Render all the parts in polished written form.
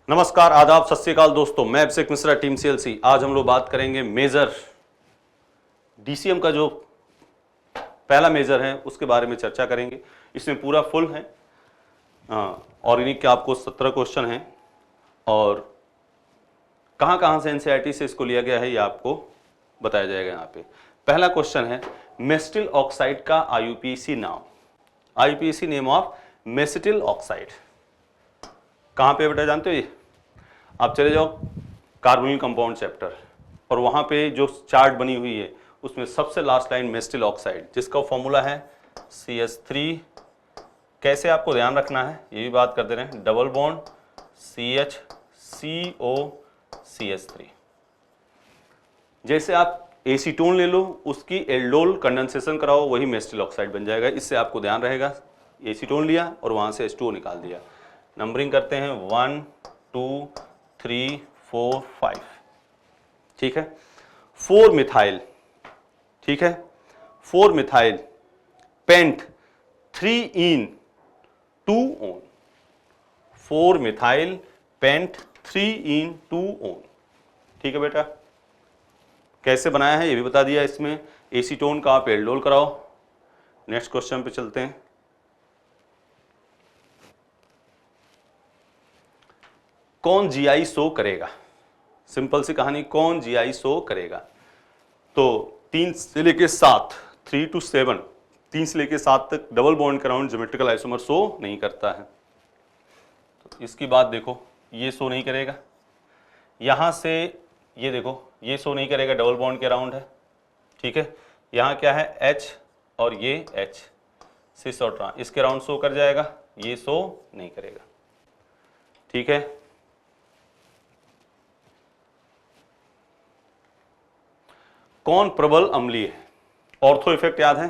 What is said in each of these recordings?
नमस्कार, आदाब, सत श्री अकाल दोस्तों। मैं अभिषेक मिश्रा, टीम सीएलसी। आज हम लोग बात करेंगे मेजर डीसीएम का जो पहला मेजर है उसके बारे में चर्चा करेंगे। इसमें पूरा फुल है। ऑर्गेनिक के आपको 17 क्वेश्चन हैं और कहाँ कहाँ से एनसीईआरटी से इसको लिया गया है ये आपको बताया जाएगा। यहाँ पे पहला क्वेश्चन है मेस्टिल ऑक्साइड का आईयूपीएसी नाम। IUPAC name of mesityl oxide कहाँ पे बेटा जानते हो? ये आप चले जाओ कार्बोनिल कंपाउंड चैप्टर और वहां पे जो चार्ट बनी हुई है उसमें सबसे लास्ट लाइन मेस्टिल ऑक्साइड, जिसका फॉर्मूला है CH3। कैसे आपको ध्यान रखना है ये भी बात कर दे रहे हैं। Double bond CHCO CH3। जैसे आप एसीटोन ले लो, उसकी एल्डोल कंडेंसेशन कराओ, वही मेस्टिल ऑक्साइड बन जाएगा। इससे आपको ध्यान रहेगा, एसीटोन लिया और वहां से H2O निकाल दिया। नंबरिंग करते हैं 1 2 3 4 5। ठीक है। 4 मिथाइल, ठीक है, 4 मिथाइल पेंट 3 इन 2 ओन। 4 मिथाइल पेंट 3 इन 2 ओन। ठीक है बेटा। कैसे बनाया है ये भी बता दिया। इसमें एसीटोन का आप एल्डोल कराओ। नेक्स्ट क्वेश्चन पे चलते हैं। कौन जीआई शो करेगा? सिंपल सी कहानी, कौन जीआई शो करेगा? तो 3 से लेके 7, 3 to 7, 3 से लेके 7 तक डबल बॉन्ड के अराउंड ज्योमेट्रिकल आइसोमर शो नहीं करता है। तो इसकी बात देखो, ये शो नहीं करेगा। यहां से ये देखो, ये शो नहीं करेगा, डबल बॉन्ड के अराउंड है। ठीक है। यहां क्या है? H और ये H, सिस और ट्रांस, इसके अराउंड शो कर जाएगा, ये शो नहीं करेगा। ठीक है। कौन प्रबल अम्लीय है? ऑर्थो इफेक्ट याद है?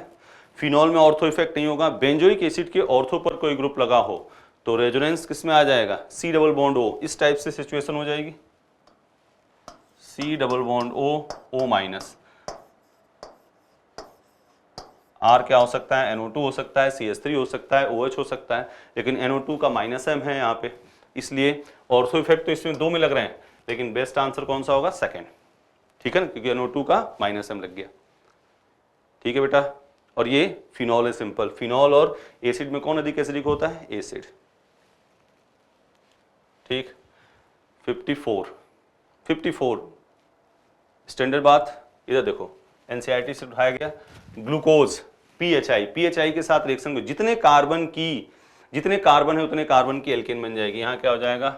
फिनॉल में ऑर्थो इफेक्ट नहीं होगा। बेंजोइक एसिड के ऑर्थो पर कोई ग्रुप लगा हो तो रेजोनेंस किस में आ जाएगा? C double bond O। इस टाइप से सिचुएशन हो जाएगी। C double bond O, O minus. R क्या हो सकता है? NO2 हो सकता है, CH3 हो सकता है, OH हो सकता है, लेकिन NO2 का -M है यहाँ पे, इसलिए ऑर्थो इफेक्ट तो इसमें 2 में लग रहे हैं, लेकिन बेस्ट आंसर कौन सा होगा? सेकेंड। ठीक है ना, क्योंकि NO2 का -M लग गया। ठीक है बेटा। और ये फिनॉल है, सिंपल। फिनॉल और एसिड में कौन अधिक एसिडिक होता है? एसिड। ठीक। 54 स्टैंडर्ड बात इधर देखो, एनसीईआरटी से उठाया गया। ग्लूकोज PHI के साथ रिएक्शन को जितने कार्बन है उतने कार्बन की एल्केन बन जाएगी। यहां क्या हो जाएगा?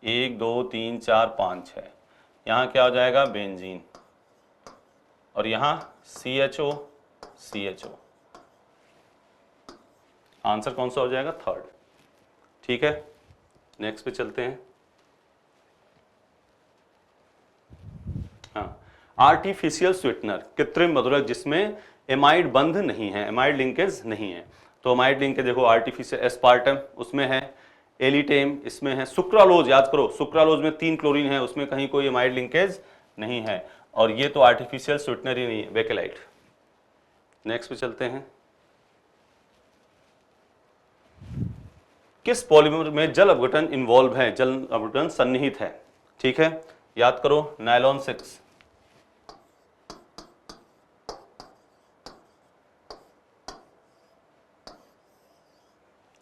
1 2 3 4 5 6। यहां क्या हो जाएगा? बेंजीन। और यहां CHO। आंसर कौन सा हो जाएगा? थर्ड। ठीक है। नेक्स्ट पे चलते हैं। हाँ, आर्टिफिशियल स्वीटनर, कृत्रिम मधुरक जिसमें एमाइड बंध नहीं है, एमाइड लिंकेज नहीं है। तो एमाइड लिंकेज देखो, आर्टिफिशियल एस्पार्टम उसमें है, एलिटेम इसमें है, सुक्रालोज याद करो, सुक्रालोज में 3 क्लोरीन है, उसमें कहीं कोई एमाइड लिंकेज नहीं है। और ये तो आर्टिफिशियल स्वीटनर ही नहीं है, बेकेलाइट। नेक्स्ट पे चलते हैं। किस पॉलीमर में जल अपघटन इन्वॉल्व है? जल अपघटन सन्निहित है। ठीक है, याद करो, नायलॉन 6।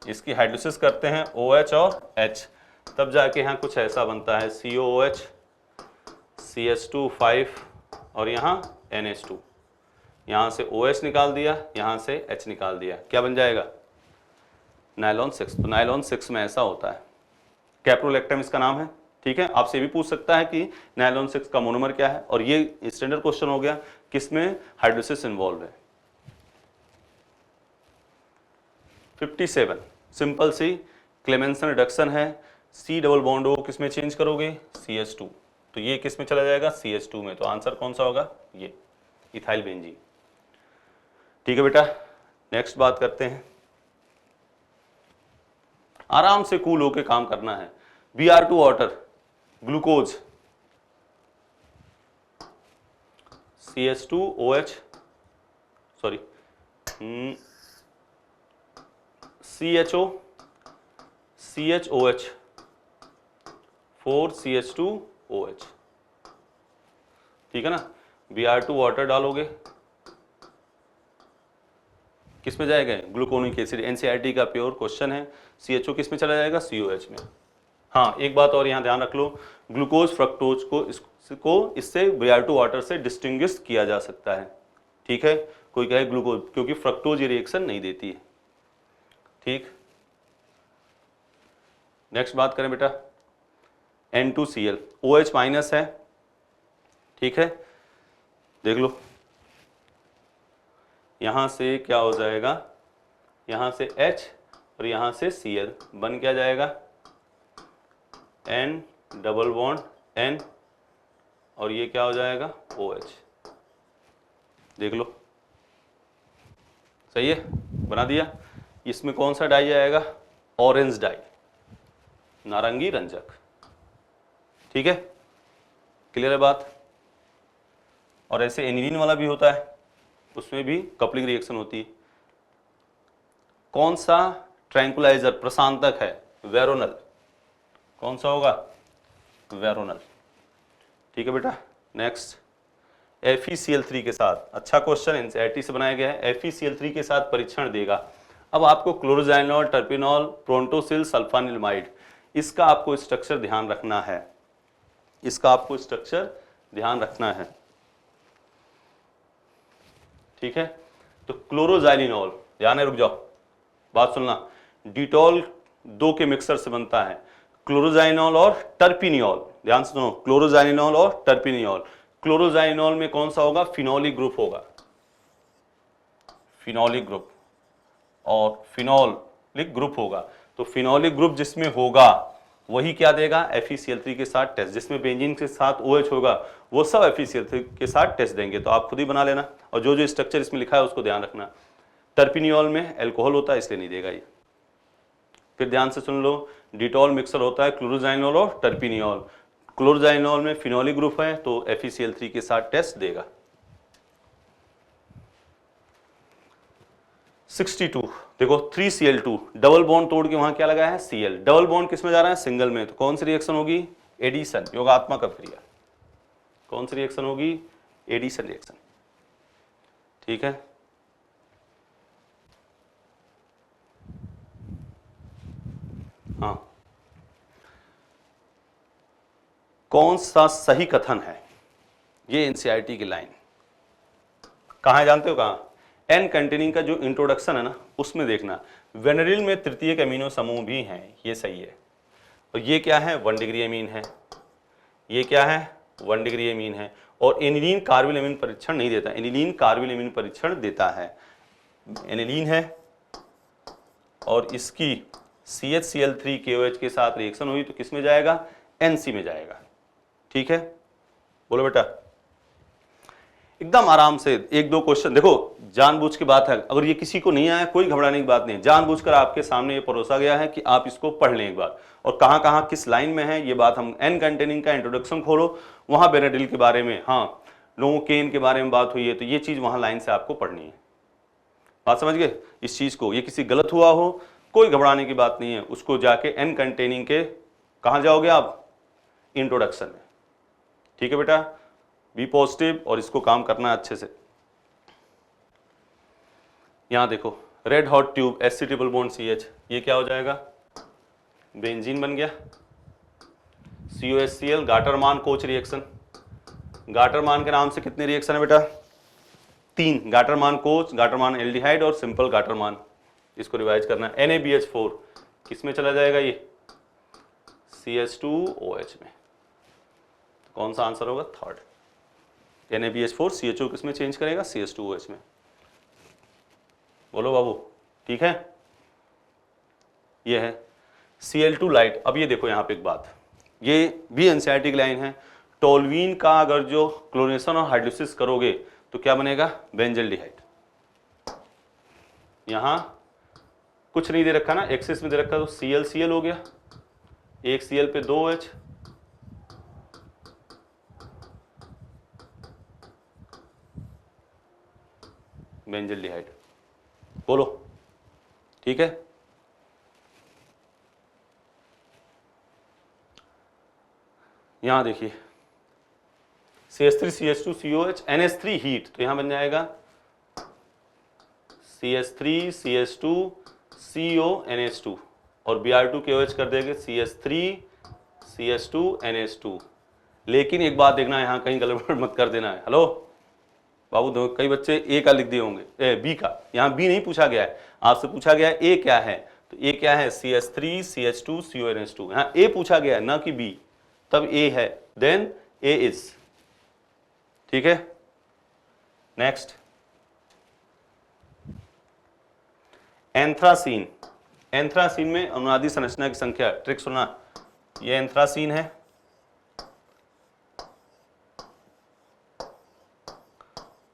इसकी हाइड्रोलिसिस करते हैं OH और H, तब जाके यहां कुछ ऐसा बनता है, COOH, CH2 और यहां NH2। यहां से OH निकाल दिया, यहां से H निकाल दिया, क्या बन जाएगा? नायलॉन 6। तो नायलॉन 6 में ऐसा होता है। कैप्रोलैक्टम इसका नाम है। ठीक है। आपसे भी पूछ सकता है कि नायलॉन 6 का मोनोमर क्या है, और ये स्टैंडर्ड क्वेश्चन हो गया किसमें हाइड्रोलिसिस इन्वॉल्व है। 57 सिंपल सी क्लेमेंसन रिडक्शन है। C डबल बॉन्ड O किसमें चेंज करोगे? CH2। तो ये किस में चला जाएगा? CH2 में। तो आंसर कौन सा होगा? ये इथाइल बेंजीन। ठीक है बेटा। नेक्स्ट बात करते हैं। आराम से कूल होके काम करना है। Br2 water, glucose, CH2OH, sorry CHO CHOH 4CH2OH, ठीक है ना। Br2 वाटर डालोगे, किस में जाएगा? ग्लूकोनिक एसिड, एनसीईआरटी का प्योर क्वेश्चन है। CHO किस में चला जाएगा? COH में। हाँ, एक बात और यहाँ ध्यान रख लो, ग्लूकोज फ्रक्टोज को इससे Br2 वाटर से डिस्टिंग्विश किया जा सकता है, ठीक है। कोई कहे ग्लूकोज, क्योंकि फ्रक्टोज ये रिएक्शन नहीं देती है, ठीक। नेक्स्ट बात करें बेटा, N2Cl, OH माइनस है, ठीक है। देख लो, यहां से क्या हो जाएगा, यहां से H और यहां से Cl बन क्या जाएगा? N डबल बॉन्ड N, और ये क्या हो जाएगा? OH। देख लो, सही है, बना दिया। इसमें कौन सा डाई आएगा? ऑरेंज डाई, नारंगी रंजक, ठीक है। क्लियर है बात? और ऐसे एनिलीन वाला भी होता है, उसमें भी कपलिंग रिएक्शन होती है। कौन सा ट्रैंकुलाइजर प्रशांतक है? वेरोनल। कौन सा होगा? वेरोनल, ठीक है बेटा। नेक्स्ट, FeCl3 के साथ, अच्छा क्वेश्चन एनसीईआरटी से बनाया गया है। FeCl3 के साथ परीक्षण देगा। अब आपको क्लोरोजाइनोल, टर्पिनॉल, प्रोंटोसिल, सल्फानिलमाइड, इसका आपको स्ट्रक्चर ध्यान रखना है, इसका आपको स्ट्रक्चर ध्यान रखना है, ठीक है। तो क्लोरोजाइलिनॉल, ध्यान है, रुक जाओ, बात सुनना। डिटॉल 2 के मिक्सर से बनता है, क्लोरोजाइनॉल और टर्पिनियोल, ध्यान सुनो, क्लोरोजाइलिनॉल और टर्पिनियोल। क्लोरोजाइनॉल में कौन सा होगा? फिनोलिक ग्रुप होगा, फिनोलिक ग्रुप, और फिनोलिक ग्रुप होगा। तो फिनोलिक ग्रुप जिसमें होगा वही क्या देगा? FeCl3 के साथ टेस्ट। जिसमें बेंजीन के साथ OH होगा वो सब FeCl3 के साथ टेस्ट देंगे। तो आप खुद ही बना लेना, और जो जो स्ट्रक्चर इसमें लिखा है उसको ध्यान रखना। टर्पिनियोल में एल्कोहल होता है, इसलिए नहीं देगा ये। फिर ध्यान से सुन लो, डिटॉल मिक्सर होता है क्लोरोजाइनोल और टर्पिनियोल। क्लोरोजाइनोल में फिनोलिक ग्रुप है तो FeCl3 के साथ टेस्ट देगा। 62, देखो 3Cl2, डबल बॉन्ड तोड़ के वहां क्या लगा है? Cl। डबल बॉन्ड किस में जा रहा है? सिंगल में। तो कौन सी रिएक्शन होगी? एडिशन, योगात्मक अभिक्रिया। कौन सी रिएक्शन होगी? एडिशन रिएक्शन, ठीक है। हाँ, कौन सा सही कथन है? ये एनसीईआरटी की लाइन कहां है जानते हो? कहां? एन कंटेनिंग का जो इंट्रोडक्शन है ना, उसमें देखना, वेनरिल में तृतीयक अमीनो समूह भी हैं, ये सही है। और ये क्या है? 1 डिग्री अमीन है। ये क्या है? 1 डिग्री अमीन है। और एनिलीन कार्बिल अमीन परीक्षण नहीं देता, एनिलीन कार्बिल अमीन परीक्षण देता है। एनिलीन है और इसकी CHCl3 KOH के साथ रिएक्शन हुई तो किस में जाएगा? NC में जाएगा, ठीक है। बोलो बेटा, एकदम आराम से 1-2 क्वेश्चन। देखो, जानबूझ की बात है, अगर ये किसी को नहीं आया कोई घबराने की बात नहीं, जानबूझकर आपके सामने ये परोसा गया है कि आप इसको पढ़ लें एक बार। और कहां कहां किस लाइन में है ये बात, हम एन कंटेनिंग का इंट्रोडक्शन खोलो, वहां बेनेडिल के बारे में, हाँ नोकेन के बारे में बात हुई है, तो ये चीज वहां लाइन से आपको पढ़नी है। बात समझ गए इस चीज को? ये किसी गलत हुआ हो कोई घबराने की बात नहीं है, उसको जाके एन कंटेनिंग के कहां जाओगे आप? इंट्रोडक्शन में, ठीक है बेटा। बी पॉजिटिव और इसको काम करना है अच्छे से। यहां देखो, red hot tube Sc triple bond CH, ये क्या हो जाएगा? बेंजीन बन गया। COHCl, Gattermann coach reaction. Gattermann के नाम से कितने रिएक्शन है बेटा? 3, गाटरमान कोच, गाटरमान एल्डिहाइड और सिंपल गाटरमान। इसको रिवाइज करना है। NaBH4 किस में चला जाएगा? ये CH2OH में। कौन सा आंसर होगा? थर्ड। NaBH4 CHO किस में चेंज करेगा? CH2OH में। बोलो बाबू, ठीक है। ये है Cl2 लाइट। अब ये देखो, यहां पे एक बात, ये भी एनसीईआरटी की लाइन है। टोल्यूइन का अगर जो क्लोरीनेशन और हाइड्रोलिसिस करोगे तो क्या बनेगा? बेंजल्डिहाइड। यहां कुछ नहीं दे रखा ना, एक्सिस में दे रखा, तो Cl हो गया, एक Cl पे 2 OH, बेंजल्डिहाइड। बोलो, ठीक है। यहां देखिए CH3CH2COH NH3 हीट, तो यहां बन जाएगा CH3CH2CO NH2 और Br2KOH कर देंगे CH3CH2NH2। लेकिन एक बात देखना, यहां कहीं गड़बड़ मत कर देना है। हेलो बाबू, कई बच्चे ए का लिख दिए होंगे, बी का, यहां बी नहीं पूछा गया है, आपसे पूछा गया है ए क्या है, तो ए क्या है CH3CH2CONH2, यहां ए पूछा गया है ना कि बी, तब ए है, देन ए इज, ठीक है। Next anthracene. एंथ्रासीन में अनुनादी संरचना की संख्या, ट्रिक सुना, ये एंथ्रासीन है,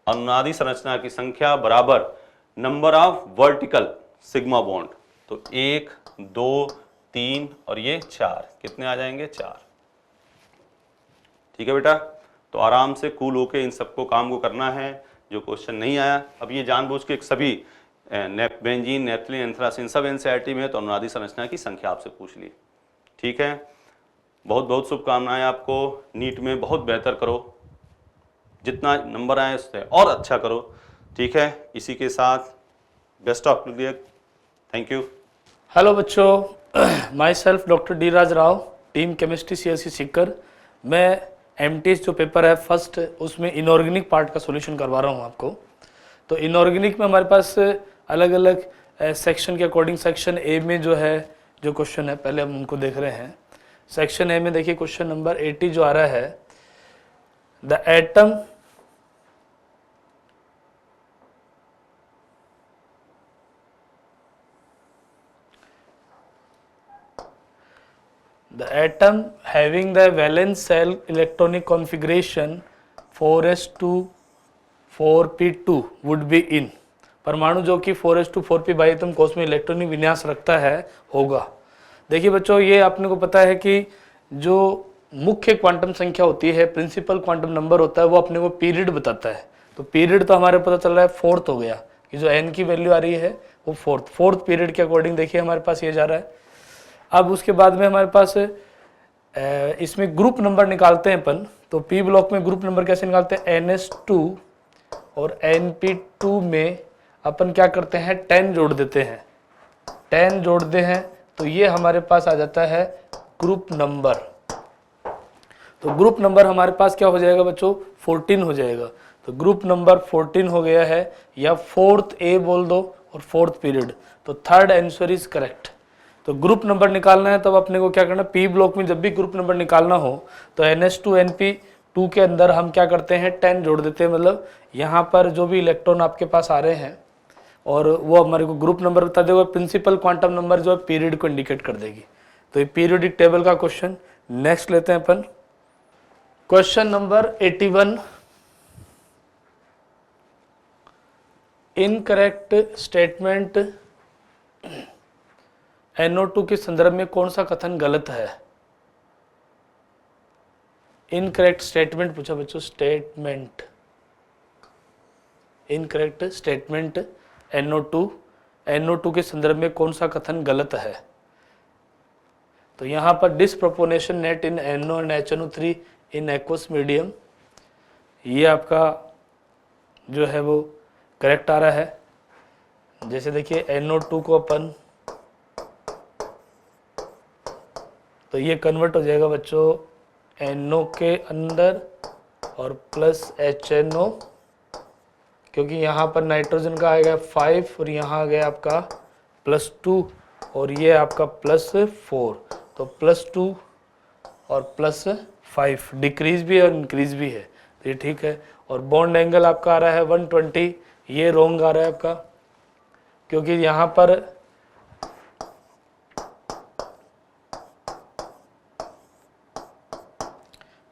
अनुनादी संरचना की संख्या बराबर number of vertical sigma bond, तो 1 2 3 और ये 4, कितने आ जाएंगे 4, ठीक है बेटा। तो आराम से कूल होके इन सबको काम को करना है। जो क्वेश्चन नहीं आया, अब ये जानबूझ के सभी बेंजीन, नेप्थलीन, एंथ्रासीन सब एनसीईआरटी में है, तो अनुनादी संरचना की संख्या आपसे पूछ ली, ठीक है। बहुत बहुत शुभकामनाएं आपको, नीट में बहुत बेहतर करो, जितना नंबर आए उससे और अच्छा करो, ठीक है। इसी के साथ best of luck, thank you. Hello बच्चों, myself doctor D Raj Rao, team chemistry CLC Sikar. मैं MTS जो पेपर है फर्स्ट, उसमें इनऑर्गेनिक पार्ट का सॉल्यूशन करवा रहा हूँ आपको। तो इनऑर्गेनिक में हमारे पास अलग अलग सेक्शन के अकॉर्डिंग, सेक्शन ए में जो है जो क्वेश्चन है पहले हम उनको देख रहे हैं। सेक्शन ए में देखिए क्वेश्चन नंबर 80 जो आ रहा है, the atom having the valence cell electronic configuration 4s2 4p2 would be in, परमाणु जो कि 4s2 4p बाह्यतम कोश में इलेक्ट्रॉनिक विन्यास रखता है होगा। देखिए बच्चों, ये आपने को पता है कि जो मुख्य क्वांटम संख्या होती है, प्रिंसिपल क्वांटम नंबर होता है, वो अपने को पीरियड बताता है। तो पीरियड तो हमारे पता चल रहा है फोर्थ हो गया, कि जो n की वैल्यू आ रही है वो फोर्थ पीरियड के अकॉर्डिंग देखिए हमारे पास ये जा रहा है। अब उसके बाद में हमारे पास इसमें ग्रुप नंबर निकालते हैं अपन, तो पी ब्लॉक में ग्रुप नंबर कैसे निकालते हैं, NS2 और NP2 में अपन क्या करते हैं 10 जोड़ देते हैं, 10 जोड़ते हैं तो ये हमारे पास आ जाता है ग्रुप नंबर। तो ग्रुप नंबर हमारे पास क्या हो जाएगा बच्चों, 14 हो जाएगा। तो ग्रुप नंबर 14 हो गया है, या फोर्थ ए बोल दो और फोर्थ पीरियड, तो थर्ड आंसर इज करेक्ट। तो ग्रुप नंबर निकालना है तब अपने को क्या करना, पी ब्लॉक में जब भी ग्रुप नंबर निकालना हो तो NS2 NP2 के अंदर हम क्या करते हैं 10 जोड़ देते हैं, मतलब यहाँ पर जो भी इलेक्ट्रॉन आपके पास आ रहे हैं और वो हमारे को ग्रुप नंबर बता देगा, प्रिंसिपल क्वांटम नंबर जो है पीरियड को इंडिकेट कर देगी। तो ये पीरियोडिक टेबल का क्वेश्चन। नेक्स्ट लेते हैं अपन question number 81, incorrect statement NO2 के संदर्भ में कौन सा कथन गलत है। इनकरेक्ट स्टेटमेंट पूछा बच्चों, स्टेटमेंट, इनकरेक्ट स्टेटमेंट NO2 के संदर्भ में कौन सा कथन गलत है। तो यहाँ पर disproportionation net in NO and HNO3 in aqueous medium, ये आपका जो है वो करेक्ट आ रहा है। जैसे देखिए NO2 को अपन, तो ये कन्वर्ट हो जाएगा बच्चों NO के अंदर और प्लस HNO, क्योंकि यहाँ पर नाइट्रोजन का आएगा 5 और यहाँ आ गया आपका +2 और ये आपका +4, तो +2 और +5, डिक्रीज भी है और इंक्रीज भी है, तो ये ठीक है। और बॉन्ड एंगल आपका आ रहा है 120, ये रॉन्ग आ रहा है आपका, क्योंकि यहाँ पर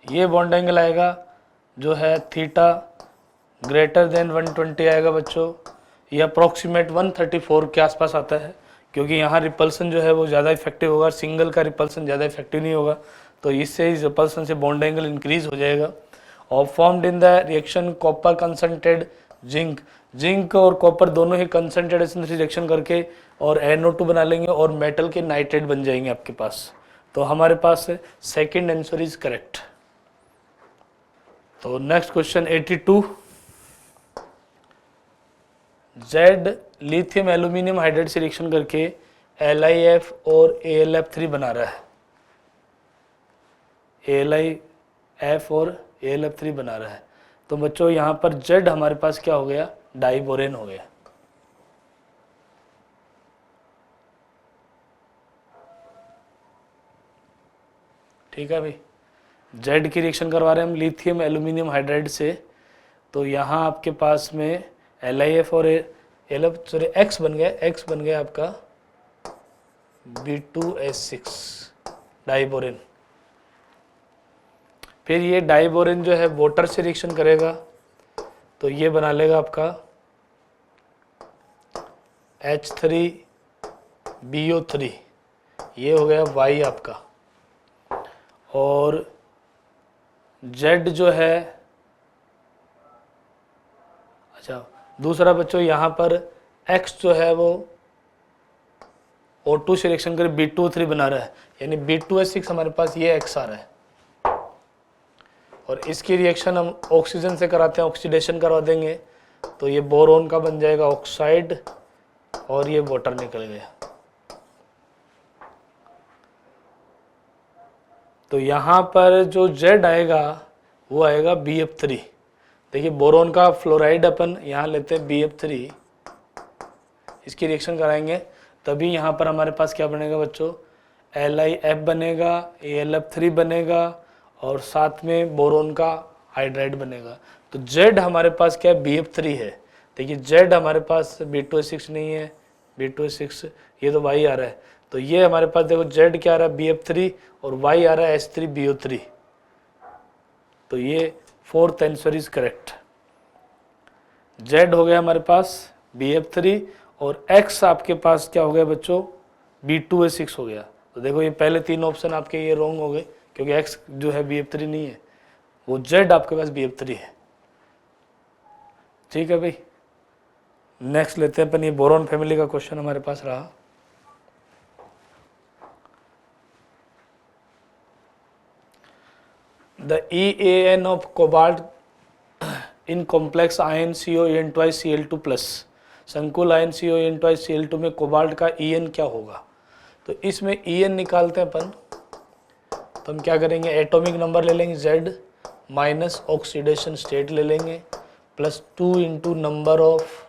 ये बॉन्ड एंगल आएगा जो है थीटा ग्रेटर देन 120 आएगा बच्चों, ये अप्रॉक्सीमेट 134 के आसपास आता है, क्योंकि यहाँ रिपल्सन जो है वो ज़्यादा इफेक्टिव होगा, सिंगल का रिपल्सन ज़्यादा इफेक्टिव नहीं होगा, तो इससे इस रिपल्सन से बॉन्ड एंगल इंक्रीज हो जाएगा। और formed in the reaction copper concentrated zinc और कॉपर दोनों ही कंसंट्रेटेशन रिएक्शन करके और NO2 बना लेंगे और मेटल के नाइट्रेट बन जाएंगे आपके पास। तो हमारे पास सेकेंड आंसर इज करेक्ट। तो next question 82, Z lithium aluminium hydride से रिएक्शन करके LiF और AlF3 बना रहा है। AlF और AlF3 बना रहा है। तो बच्चों यहाँ पर जेड हमारे पास क्या हो गया, डाइबोरेन हो गया। ठीक है भाई, जेड की रिएक्शन करवा रहे हैं हम लिथियम एल्यूमिनियम हाइड्राइड से। तो यहाँ आपके पास में LiF और X बन गया आपका B2S6 डाइबोरेन। फिर ये डाइबोरेन जो है वाटर से रिएक्शन करेगा तो ये बना लेगा आपका H3BO3, ये हो गया Y आपका। और Z जो है, अच्छा दूसरा बच्चों यहाँ पर X जो है वो O2 से रिएक्शन कर B2O3 बना रहा है, यानी B2S6 हमारे पास ये X आ रहा है। और इसकी रिएक्शन हम ऑक्सीजन से कराते हैं, ऑक्सीडेशन करवा देंगे तो ये बोरोन का बन जाएगा ऑक्साइड और ये वाटर निकल गया। तो यहाँ पर जो Z आएगा वो आएगा BF3। देखिए बोरोन का फ्लोराइड अपन यहाँ लेते हैं BF3, इसकी रिएक्शन कराएंगे तभी यहाँ पर हमारे पास क्या बनेगा बच्चों, LiF बनेगा, AlF3 बनेगा और साथ में बोरोन का हाइड्राइड बनेगा। तो Z हमारे पास क्या है, BF3 है। देखिए Z हमारे पास B2S6 नहीं है, B2S6 ये तो Y आ रहा है। तो ये हमारे पास देखो Z क्या आ रहा है, BF3 और Y आ रहा है H3BO3। तो ये fourth answer is correct. Z हो गया हमारे पास BF3 और X आपके पास क्या हो गया बच्चों, B2S6 हो गया। तो देखो ये पहले तीन ऑप्शन आपके ये रॉन्ग हो गए क्योंकि X जो है BF3 नहीं है, वो Z आपके पास BF3 है। ठीक है भाई, नेक्स्ट लेते हैं अपन, ये बोरॉन फैमिली का क्वेश्चन हमारे पास रहा। The EAN of cobalt in complex ion CON twice Cl2 plus संकुल आयन CON twice Cl2 में कोबाल्ट का EN क्या होगा। तो इसमें EN निकालते हैं अपन, तो हम क्या करेंगे, एटॉमिक नंबर ले लेंगे Z माइनस ऑक्सीडेशन स्टेट ले लेंगे plus 2 into number of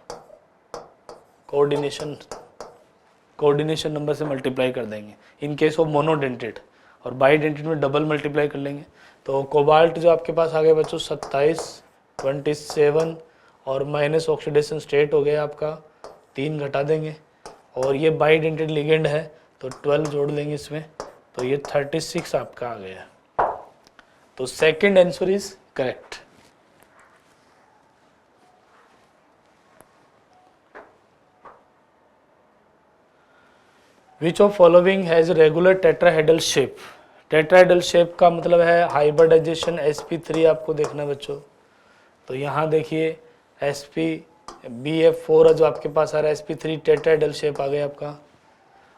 coordination number से मल्टीप्लाई कर देंगे इन केस ऑफ मोनोडेंटेड, और बाईडेंटेड में डबल मल्टीप्लाई कर लेंगे। तो कोबाल्ट जो आपके पास आ गया बच्चों 27, 27 और माइनस ऑक्सीडेशन स्टेट हो गया आपका 3 घटा देंगे, और ये बाईडेंटेड लिगेंड है तो 12 जोड़ देंगे इसमें, तो ये 36 आपका आ गया। तो second answer is correct. Which of following has regular tetrahedral shape. Tetrahedral shape का मतलब है हाइब्रिडाइजेशन sp3 आपको देखना बच्चों। तो यहाँ देखिए BF4 जो आपके पास आ रहा है sp3 टेट्राहेड्रल शेप आ गया आपका।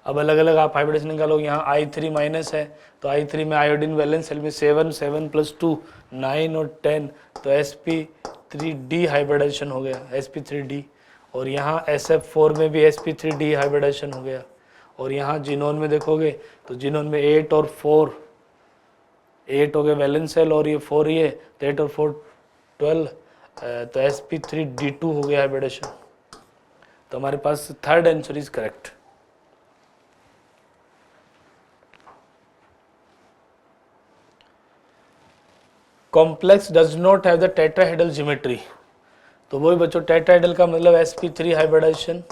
अब अलग अलग आप हाइब्रिडेशन निकालोगे, यहाँ I3 माइनस है तो I3 में आयोडीन वैलेंस सेल में 7, 7 + 2 9 और 10, तो sp3d हाइब्रिडाइजेशन हो गया sp3d। और यहाँ SF4 में भी sp3d हाइब्रिडाइजेशन हो गया। और यहाँ जीनोन में देखोगे तो जीनोन में 8 और 4, 8 हो गए वैलेंस सेल और ये 4 ये, तो 8 और 4 12, तो sp3d2 हो गया हाइब्रिडेशन। तो हमारे पास third answer is correct. Complex does not have the tetrahedral geometry. तो वही बच्चों टेट्राहेड्रल का मतलब sp3 हाइब्रिडाइजेशन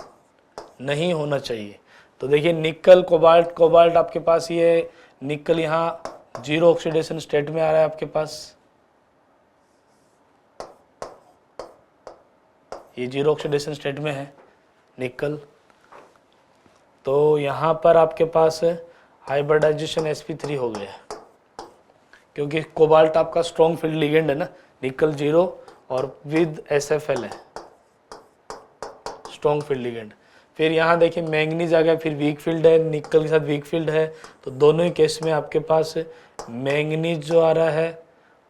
नहीं होना चाहिए। तो देखिए निकल कोबाल्ट, कोबाल्ट आपके पास ये निकल यहाँ 0 ऑक्सीडेशन स्टेट में आ रहा है आपके पास, ये 0 ऑक्सीडेशन स्टेट में है निकल। तो यहाँ पर आपके पास हाइब्रिडाइजेशन sp3 हो गया क्योंकि कोबाल्ट आपका स्ट्रॉन्ग फील्ड लिगेंड है ना, निकल 0 और विद SFL है स्ट्रॉन्ग फील्ड लिगेंड। फिर यहाँ देखिए मैंगनीज आ गया, फिर वीक फील्ड है, निकल के साथ वीक फील्ड है, तो दोनों ही केस में आपके पास मैंगनीज जो आ रहा है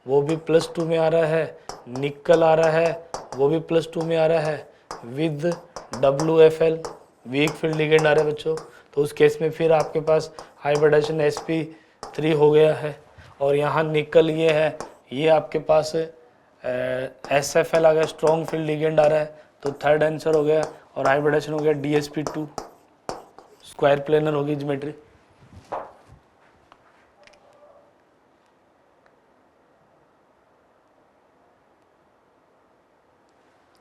वो भी +2 में आ रहा है, निकल आ रहा है, वो भी +2 में आ रहा है, with WFL weak field ligand आ रहा है बच्चों। तो उस केस में फिर आपके पास हाइब्रिडाइजेशन sp3 हो गया है। और यहाँ निकल ये है, ये आपके पास SFL आ गया, स्ट्रॉन्ग फील्ड लिगेंड आ रहा है, तो थर्ड आंसर हो गया। और हाइब्रिडाइजेशन हो गया DsP2, स्क्वायर प्लेनर होगी ज्योमेट्री।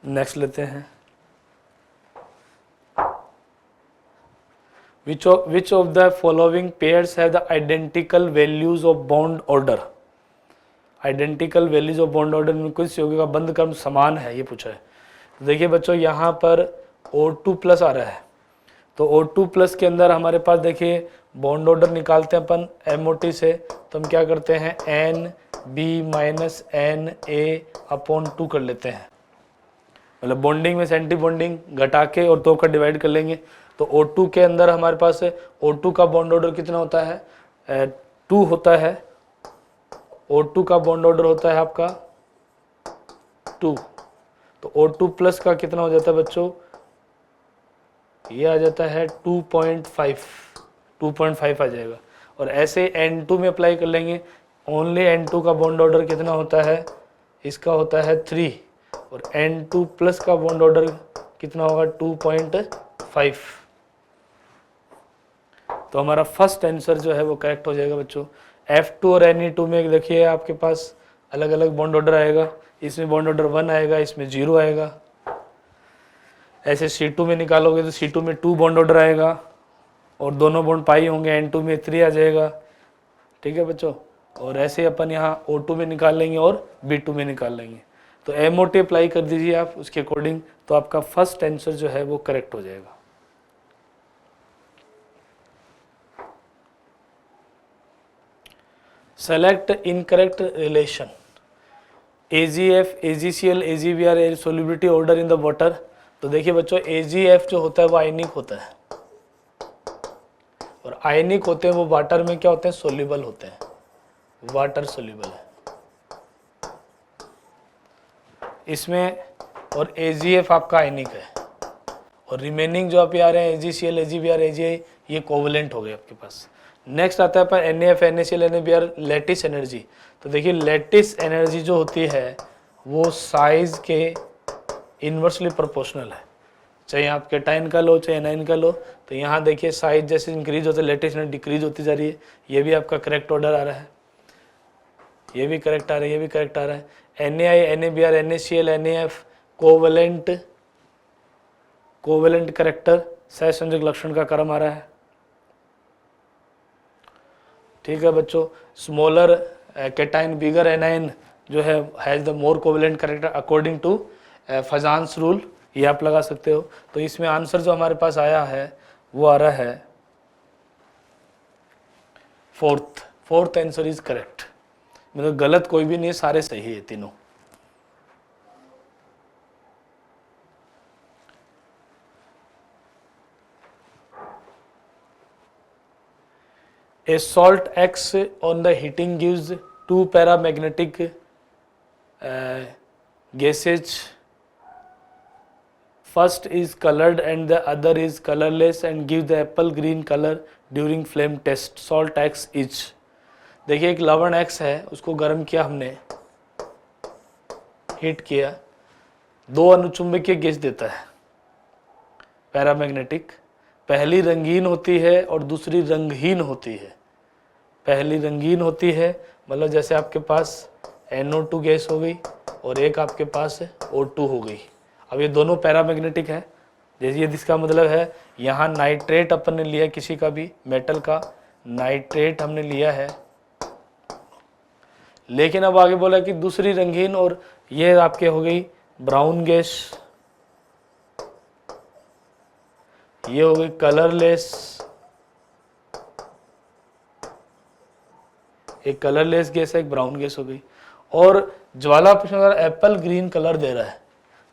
नेक्स्ट लेते हैं, which of the following pairs have the identical values of bond order? Identical values of bond order में कुछ यौगिक का बंध क्रम समान है, ये पूछा है। तो देखिए बच्चों यहाँ पर O2+ आ रहा है, तो O2+ के अंदर हमारे पास देखिए बॉन्ड ऑर्डर निकालते हैं अपन MOT से, तो हम क्या करते हैं NB-NA/2 कर लेते हैं। मतलब बॉन्डिंग में से एंटी बॉन्डिंग घटा के और 2 का डिवाइड कर लेंगे। तो O2 के अंदर हमारे पास O2 का बॉन्ड ऑर्डर कितना होता है, 2 होता है। O2 का बॉन्ड ऑर्डर होता है आपका 2, तो O2+ का कितना हो जाता है बच्चों, ये आ जाता है 2.5 आ जाएगा। और ऐसे N2 में अप्लाई कर लेंगे, ओनली N2 का बॉन्ड ऑर्डर कितना होता है, इसका होता है 3, और N2+ का बॉन्ड ऑर्डर कितना होगा 2.5। तो हमारा फर्स्ट आंसर जो है वो करेक्ट हो जाएगा बच्चों। F2 और Ne2 में देखिए आपके पास अलग अलग बॉन्ड ऑर्डर आएगा, इसमें बॉन्ड ऑर्डर 1 आएगा, इसमें 0 आएगा। ऐसे C2 में निकालोगे तो C2 में 2 बॉन्ड ऑर्डर आएगा और दोनों बॉन्ड पाई होंगे, N2 में 3 आ जाएगा। ठीक है बच्चों, और ऐसे अपन यहाँ O2 में निकाल लेंगे और B2 में निकाल लेंगे। तो MOT अप्लाई कर दीजिए आप उसके अकॉर्डिंग, तो आपका फर्स्ट आंसर जो है वो करेक्ट हो जाएगा। Select incorrect relation AgF, AgCl, AgBr air solubility order in the water. तो देखिए बच्चों AgF जो होता है वो आयनिक होता है, और आयनिक होते हैं वो वाटर में क्या होते हैं, सोल्यूबल होते हैं, वाटर सोल्यूबल है इसमें। और AgF आपका आयनिक है, और रिमेनिंग जो आप आ रहे हैं AgCl, AgBr, AgI ये कोवलेंट हो गए आपके पास। नेक्स्ट आता है पर NaF, NaCl, NaBr lattice energy. तो देखिए लैटिस एनर्जी जो होती है वो साइज के इन्वर्सली प्रोपोर्शनल है, चाहे आप केटाइन का लो चाहे एनाइन का लो। तो यहाँ देखिए साइज जैसे इंक्रीज होता है लैटिस एनर्जी डिक्रीज होती जा रही है। ये भी आपका करेक्ट ऑर्डर आ रहा है, ये भी करेक्ट आ रहा है, ये भी करेक्ट आ रहा है। NaI, NaBr, NaCl, NaF covalent character सहसंयोजक लक्षण का क्रम आ रहा है। ठीक है बच्चों, स्मॉलर केटाइन बिगर एनाइन जो है has the more covalent character according to Fajans rule, ये आप लगा सकते हो। तो इसमें आंसर जो हमारे पास आया है वो आ रहा है फोर्थ आंसर इज करेक्ट। मतलब गलत कोई भी नहीं है, सारे सही है तीनों। A salt acts on the heating gives 2 paramagnetic gases. First is colored and the other is colorless and gives the apple green color during flame test. Salt acts each. देखिए एक लवण X है, उसको गर्म किया हमने, हीट किया, 2 अनुचुंबकीय gas देता है पैरामैग्नेटिक। पहली रंगीन होती है और दूसरी रंगहीन होती है। पहली रंगीन होती है मतलब जैसे आपके पास NO2 गैस हो गई और एक आपके पास O2 हो गई। अब ये दोनों पैरामैग्नेटिक है, जैसे ये इसका मतलब है यहाँ नाइट्रेट अपन ने लिया, किसी का भी मेटल का नाइट्रेट हमने लिया है, लेकिन अब आगे बोला कि दूसरी रंगीन, और ये आपके हो गई ब्राउन गैस, ये हो गई कलरलेस, एक कलरलेस गैस है, एक ब्राउन गैस हो गई। और ज्वाला प्रश्न एप्पल ग्रीन कलर दे रहा है।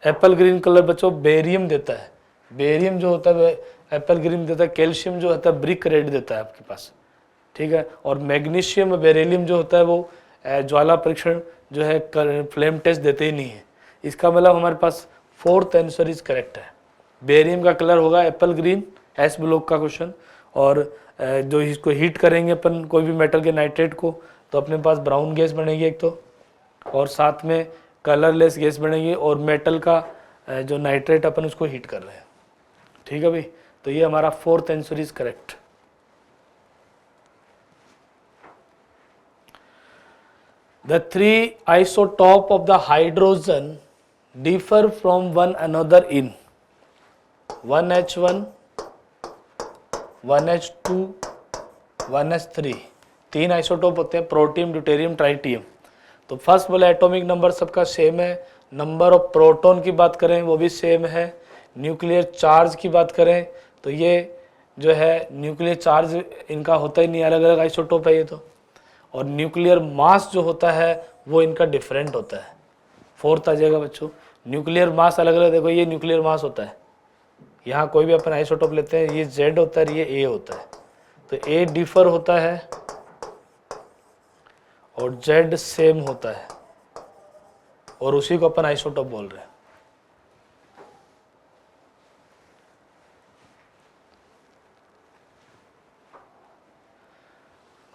एप्पल ग्रीन कलर बच्चों बेरियम देता है, बेरियम जो होता है एप्पल ग्रीन देता है। कैल्शियम जो होता है ब्रिक रेड देता है आपके पास, ठीक है। और मैग्नीशियम बेरिलियम जो होता है वो ज्वाला परीक्षण जो है फ्लेम टेस्ट देते ही नहीं है। इसका मतलब हमारे पास फोर्थ आंसर इज करेक्ट है। बेरियम का कलर होगा एप्पल ग्रीन, एस ब्लॉक का क्वेश्चन। और जो इसको हीट करेंगे अपन कोई भी मेटल के नाइट्रेट को, तो अपने पास ब्राउन गैस बनेगी एक तो, और साथ में कलरलेस गैस बनेगी, और मेटल का जो नाइट्रेट अपन उसको हीट कर रहे हैं। ठीक है भाई, तो ये हमारा fourth answer is correct. The three isotope of the hydrogen differ from one another in 1H1, 1H2, 1H3। तीन आइसोटोप होते हैं, प्रोटियम, ड्यूटेरियम, ट्राइटियम। तो फर्स्ट बोला एटॉमिक नंबर सबका सेम है, नंबर ऑफ प्रोटॉन की बात करें वो भी सेम है, न्यूक्लियर चार्ज की बात करें तो ये जो है न्यूक्लियर चार्ज इनका होता ही नहीं, अलग अलग आइसोटोप है ये तो। और न्यूक्लियर मास जो होता है वो इनका डिफरेंट होता है। फोर्थ आ जाएगा बच्चों, न्यूक्लियर मास अलग अलग। देखो ये न्यूक्लियर मास होता है, यहाँ कोई भी अपन आइसोटोप लेते हैं, ये Z होता है, ये A होता है, तो A डिफर होता है और Z सेम होता है, और उसी को अपन आइसोटोप बोल रहे हैं।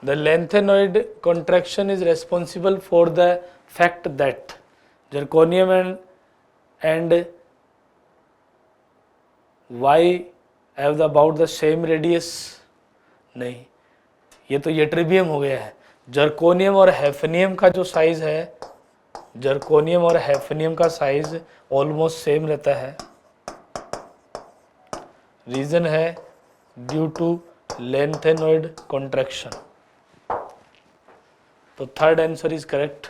The lanthanoid contraction is responsible for the fact that zirconium and Y have about the same radius। नहीं, ये तो यट्रिबियम हो गया है। जर्कोनियम और हैफनियम का जो साइज है, जर्कोनियम और हैफनियम का साइज ऑलमोस्ट सेम रहता है। रीजन है ड्यू टू लैंथेनॉइड कॉन्ट्रैक्शन। तो third answer is correct.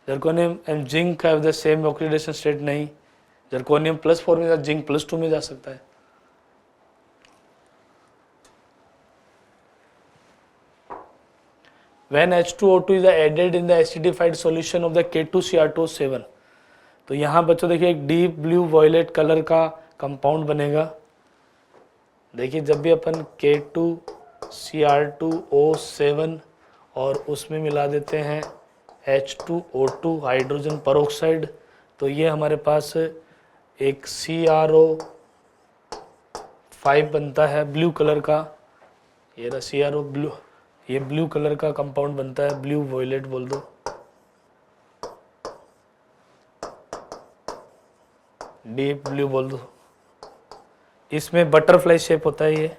Zirconium and zinc have the same oxidation state. नहीं, जर्कोनियम +4 में जा, जिंक +2 में जा सकता है। When H2O2 is added in the acidified solution of the K2Cr2O7, तो यहाँ बच्चों देखिए एक डीप ब्लू वॉयलेट कलर का कंपाउंड बनेगा। देखिए जब भी अपन K2Cr2O7 और उसमें मिला देते हैं H2O2 हाइड्रोजन परऑक्साइड, तो ये हमारे पास एक CrO5 बनता है ब्लू कलर का। ये रहा CrO ब्लू, ये ब्लू कलर का कंपाउंड बनता है, ब्लू वॉयलेट बोल दो, डीप ब्लू बोल दो। इसमें बटरफ्लाई शेप होता है ये।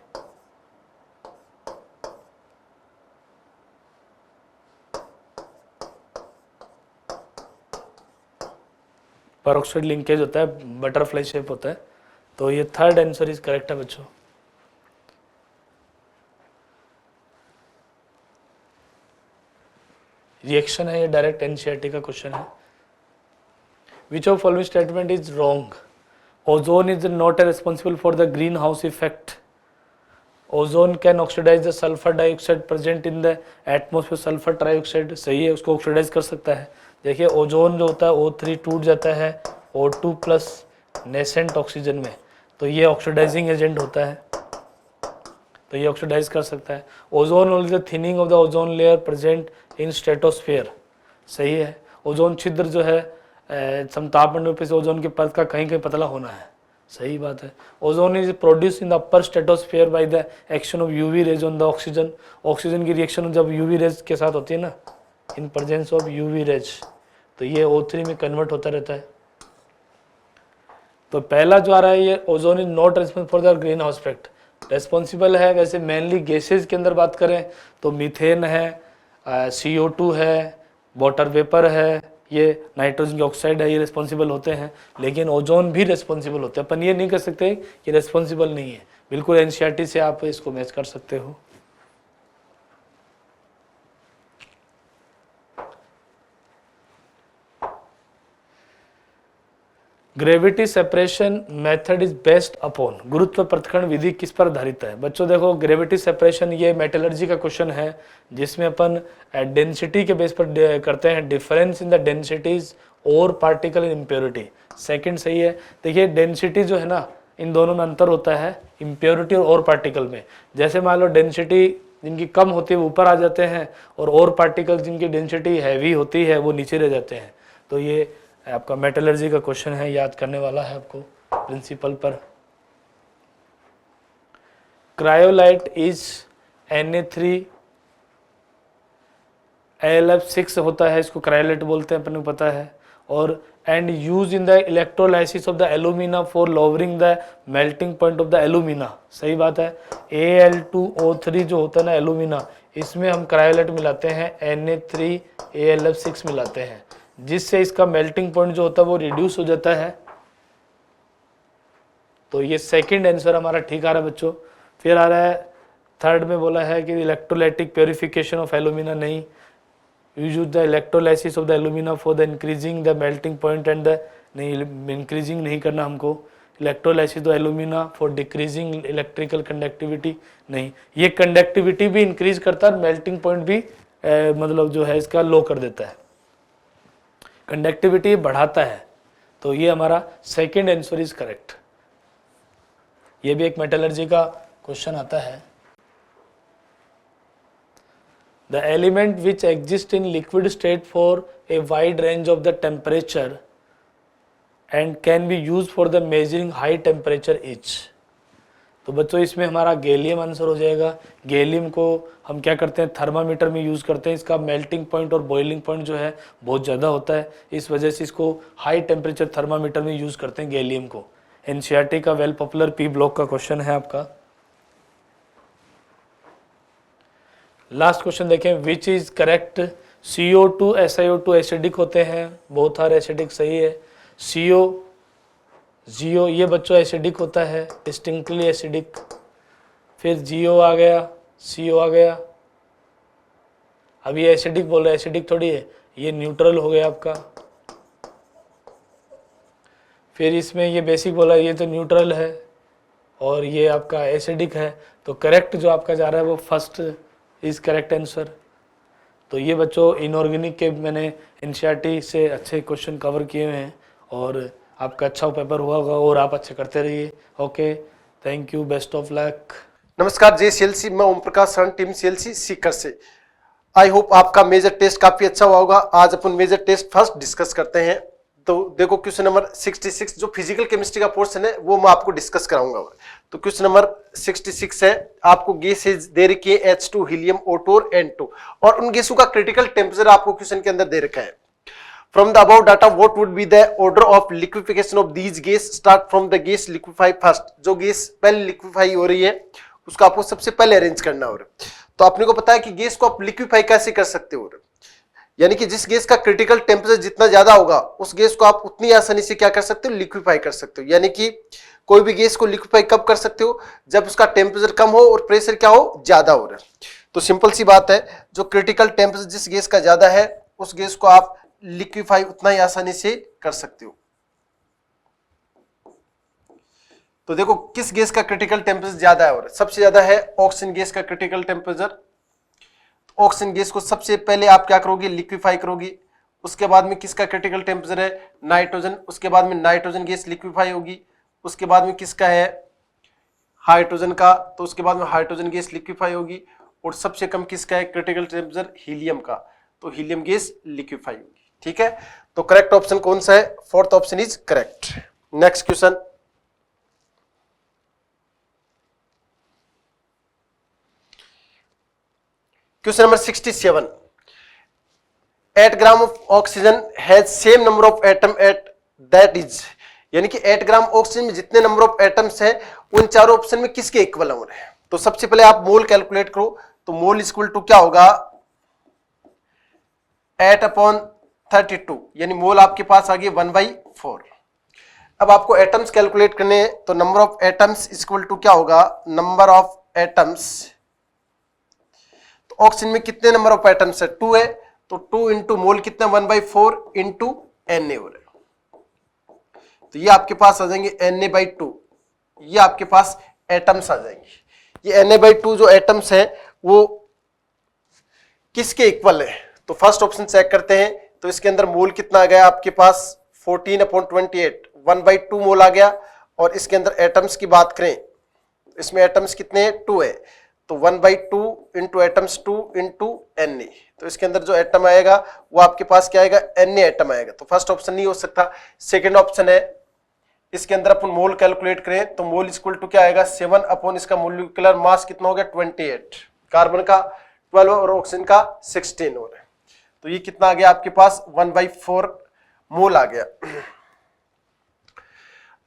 परऑक्साइड लिंकेज होता है, बटरफ्लाई शेप होता है। तो ये थर्ड आंसर इज करेक्ट है बच्चों। रिएक्शन है ये, डायरेक्ट एनसीईआरटी का क्वेश्चन है। Which of following statement is wrong? Ozone is not responsible for the greenhouse effect. Ozone can oxidise the sulphur dioxide present in the atmosphere. Sulphur trioxide सही है, उसको oxidise कर सकता है। देखिए ozone जो होता है O3 टूट जाता है O2+ नेसेंट ऑक्सीजन में, तो ये ऑक्सीडाइजिंग एजेंट होता है, तो ये ऑक्सीडाइज कर सकता है। Ozone is the thinning of the ozone layer present in stratosphere सही है। ओजोन छिद्र जो है समतापमंडल पे से ओजोन के परत का कहीं कहीं पतला होना है, सही बात है। Ozone is produce in the upper stratosphere by the action of UV rays on the oxygen. Oxygen की रिएक्शन जब यूवी रेज के साथ होती है ना, in presence of UV rays, तो ये O3 में कन्वर्ट होता रहता है। तो पहला जो आ रहा है ये ozone is not responsible for the greenhouse effect. Responsible है वैसे मेनली गैसेज के अंदर बात करें तो मीथेन है, CO2 है, वाटर वेपर है, ये नाइट्रोजन ऑक्साइड है, ये रिस्पॉन्सिबल होते हैं। लेकिन ओजोन भी रिस्पॉन्सिबल होते हैं। अपन ये नहीं कर सकते कि रिस्पॉन्सिबल नहीं है। बिल्कुल एनसीईआरटी से आप इसको मैच कर सकते हो। Gravity separation method is based upon. गुरुत्व पृथक्करण विधि किस पर आधारित है? बच्चों देखो ग्रेविटी सेपरेशन ये मेटलर्जी का क्वेश्चन है, जिसमें अपन डेंसिटी के बेस पर करते हैं, डिफरेंस इन द डेंसिटीज और पार्टिकल इन इम्प्योरिटी। सेकंड सही है। देखिए डेंसिटी जो है ना, इन दोनों में अंतर होता है, इम्प्योरिटी और पार्टिकल में। जैसे मान लो डेंसिटी जिनकी कम होती है वो ऊपर आ जाते हैं, और पार्टिकल्स जिनकी डेंसिटी हैवी होती है वो नीचे रह जाते हैं। तो ये आपका मेटलर्जी का क्वेश्चन है, याद करने वाला है आपको प्रिंसिपल पर। क्रायोलाइट इज Na3 AlF6 होता है, इसको क्रायोलाइट बोलते हैं, अपन को पता है। और and use in the electrolysis of the alumina for lowering the melting point of the alumina. सही बात है। Al2O3 जो होता है ना एलुमिना, इसमें हम क्रायोलाइट मिलाते हैं, Na3AlF6 मिलाते हैं, जिससे इसका मेल्टिंग पॉइंट जो होता है वो रिड्यूस हो जाता है। तो ये सेकंड आंसर हमारा ठीक आ रहा है बच्चों। फिर आ रहा है थर्ड में बोला है कि इलेक्ट्रोलाइटिक प्योरिफिकेशन ऑफ एलुमिना नहीं, use the electrolysis of the alumina for the increasing the melting point and the, नहीं इंक्रीजिंग नहीं करना हमको, electrolysis of alumina for decreasing electrical conductivity नहीं, ये कंडक्टिविटी भी इंक्रीज करता है और मेल्टिंग पॉइंट भी मतलब जो है इसका लो कर देता है, कंडक्टिविटी बढ़ाता है। तो ये हमारा सेकेंड आंसर इज करेक्ट। ये भी एक मेटलर्जी का क्वेश्चन आता है। The element which exists in liquid state for a wide range of the temperature and can be used for the measuring high temperature is। तो बच्चों इसमें हमारा गैलियम आंसर हो जाएगा। गैलियम को हम क्या करते हैं, थर्मामीटर में यूज़ करते हैं। इसका मेल्टिंग पॉइंट और बॉइलिंग पॉइंट जो है बहुत ज़्यादा होता है, इस वजह से इसको हाई टेम्परेचर थर्मामीटर में यूज़ करते हैं गैलियम को। एनसीईआरटी का वेल पॉपुलर पी ब्लॉक का क्वेश्चन है आपका। लास्ट क्वेश्चन देखें, which is correct. CO2 SiO2 acidic होते हैं, बोथ आर एसिडिक, सही है। CO ये बच्चों एसिडिक होता है, डिस्टिंक्टली एसिडिक। फिर GO आ गया, CO आ गया। अब ये एसिडिक बोल रहे हैं, एसिडिक थोड़ी है, ये न्यूट्रल हो गया आपका। फिर इसमें ये बेसिक बोला, ये तो न्यूट्रल है और ये आपका एसिडिक है। तो करेक्ट जो आपका जा रहा है वो फर्स्ट इज करेक्ट आंसर। तो ये बच्चों इनऑर्गेनिक के मैंने एनसीईआरटी से अच्छे क्वेश्चन कवर किए हुए हैं और आपका अच्छा पेपर हुआ होगा और आप अच्छे करते रहिए। Okay, thank you, best of luck. नमस्कार JCLC, मैं ओम प्रकाश सरण, टीम CLC सीकर से। आई होप आपका मेजर टेस्ट काफी अच्छा हुआ होगा। आज अपन मेजर टेस्ट फर्स्ट डिस्कस करते हैं। तो देखो क्वेश्चन नंबर 66 जो फिजिकल केमिस्ट्री का पोर्शन है वो मैं आपको डिस्कस कराऊंगा। तो क्वेश्चन नंबर 66 है, आपको गैसेज दे रखी है H2, हीलियम, O2 और N2 और उन गैसों का क्रिटिकल टेम्परेचर आपको क्वेश्चन के अंदर दे रखा है। From the about data what would be the order of liquefaction of these gas, start from the gas liquefy first. जो गैस पहले लिक्विफाई हो रही है उसको आपको सबसे पहले अरेंज करना हो। तो आपने को पता है कि गैस को आप लिक्विफाई कैसे कर सकते हो, यानी कि जिस गैस का क्रिटिकल टेम्परेचर जितना ज्यादा होगा उस गैस को आप उतनी आसानी से क्या कर सकते हो, लिक्विफाई कर सकते हो। यानी कि कोई भी गैस को लिक्विफाई कब कर सकते हो, जब उसका टेम्परेचर कम हो और प्रेशर क्या हो, ज्यादा हो रहा है। तो सिंपल सी बात है, जो क्रिटिकल टेम्परेचर जिस गैस का ज्यादा है उस गैस को आप लिक्विफाई उतना ही आसानी से कर सकते हो। तो देखो किस गैस का क्रिटिकल टेम्परेचर ज्यादा है, और सबसे ज्यादा है ऑक्सीजन गैस का क्रिटिकल टेम्परेचर। ऑक्सीजन गैस को सबसे पहले आप क्या करोगे, लिक्विफाई करोगे। उसके बाद में किसका क्रिटिकल टेम्परेचर है, नाइट्रोजन। उसके बाद में नाइट्रोजन गैस लिक्विफाई होगी। उसके बाद में किसका है, हाइड्रोजन का। तो उसके बाद में हाइड्रोजन गैस लिक्विफाई होगी। और सबसे कम किसका है क्रिटिकल टेम्परेचर, हीलियम का। तो हीलियम गैस लिक्विफाई होगी। ठीक है, तो करेक्ट ऑप्शन कौन सा है, fourth option is correct. Next question, question number 67, 8 gram of oxygen has same number of atom at that is, यानी कि 8 ग्राम ऑक्सीजन में जितने नंबर ऑफ एटम्स हैं उन चारों ऑप्शन में किसके इक्वल हो रहे हैं। तो सबसे पहले आप मोल कैलकुलेट करो। तो मोल इक्वल टू क्या होगा, 8/32, यानी मोल आपके पास आ गई 1/4। अब आपको एटम्स कैलकुलेट करने हैं, तो number of atoms equal to क्या होगा, नंबर ऑफ एटम्स। तो ऑक्सीजन में कितने नंबर ऑफ एटम्स है, 2 है। तो 2 इंटू मोल कितना, 1/4 इंटू Na हो रहा है। तो ये आपके पास आ जाएंगे Na/2, ये आपके पास एटम्स आ जाएंगे। ये Na/2 जो एटम्स है वो किसके इक्वल है, तो फर्स्ट ऑप्शन चेक करते हैं। तो इसके अंदर मोल कितना आ गया आपके पास, 14/28, 1/2 मोल आ गया। और इसके अंदर एटम्स की बात करें, इसमें एटम्स कितने हैं, 2 है। तो 1/2 इंटू एटम्स 2 इंटू Na, तो इसके अंदर जो एटम आएगा वो आपके पास क्या आएगा, Na एटम आएगा। तो फर्स्ट ऑप्शन नहीं हो सकता। सेकंड ऑप्शन है, इसके अंदर अपन मोल कैलकुलेट करें तो मोल इक्वल टू क्या आएगा 7 अपॉन इसका मोलिकुलर मास कितना हो गया 28, कार्बन का 12 और ऑक्सीजन का 16 हो रहा है। तो ये कितना आ गया आपके पास 1/4 मोल आ गया।